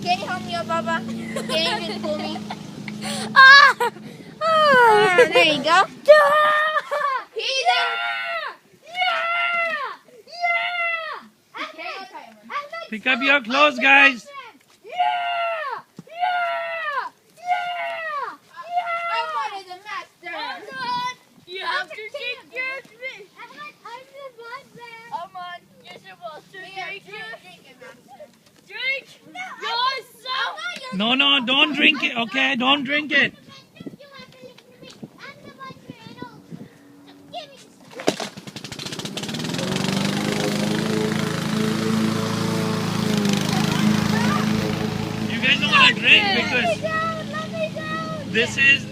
Can you help me up, Baba? Can you just pull me? There you go. He's Pick up your clothes, guys. Armand is a master. You have to take care of me. Armand, you're supposed to drink it. Drink. You're so. No, don't drink it, okay? Don't drink it. You guys don't want to drink because this is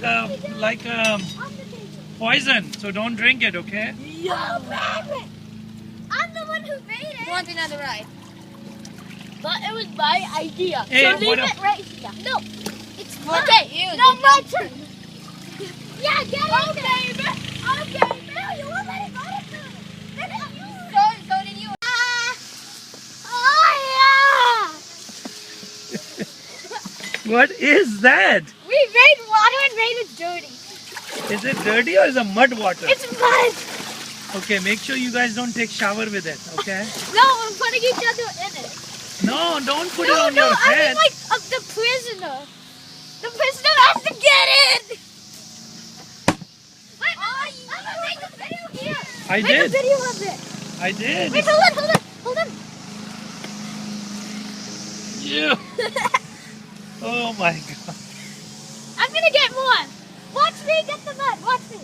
like poison, so don't drink it, okay? I'm the one who made it. Who wants another ride? But it was my idea. Hey, so leave what it right here. No, it's Well, okay. you No, did my turn. Yeah, get it. Okay, no, you won't let it go. So did you. Oh What is that? yeah. We made water and made it dirty. Is it dirty or is it mud water? It's mud. Okay, make sure you guys don't take shower with it, okay? No, we're putting each other in it. No, don't put it No, on no, your I head. mean like the prisoner. The prisoner has to get in. Wait, I'm gonna make a video here. I Make did. a video of it. I did. Wait, hold on. You. Oh my god. I'm gonna get more. Watch me get the mud. Watch me.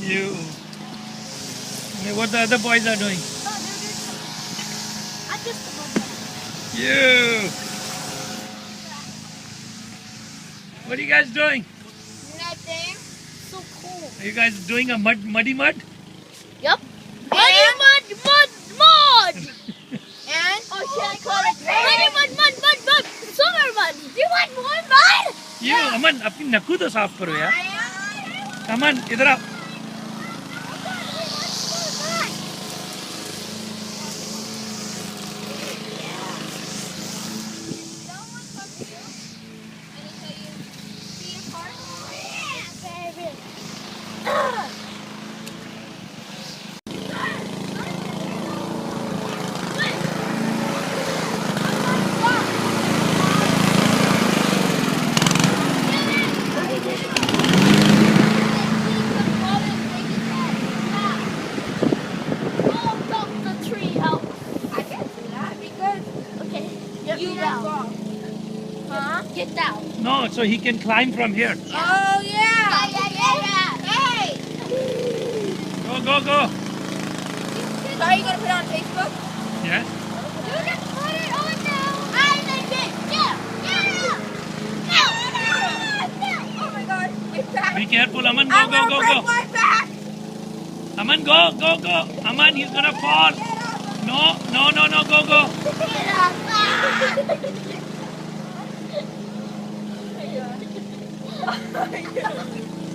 You. Hey, what the other boys are doing? Oh, I just the mud. You. What are you guys doing? Nothing. So cool. Are you guys doing a muddy mud? Yep. And? Mud. And Oh, should I call it? Mud. Summer mud. Do you want more mud? You, अमन अपनी नखूं तो साफ करो यार. अमन इधर आओ. Get down. No, so he can climb from here. oh yeah. Hey. Go. So are you gonna put it on Facebook? Yes. You can put it on now. I like it. Oh my god. We're back. Be careful, Aman. I'm Go. gonna break my back. Aman, go. Aman, he's gonna fall. No, go.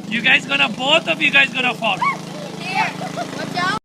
You guys both of you guys gonna fall. Here. Watch out.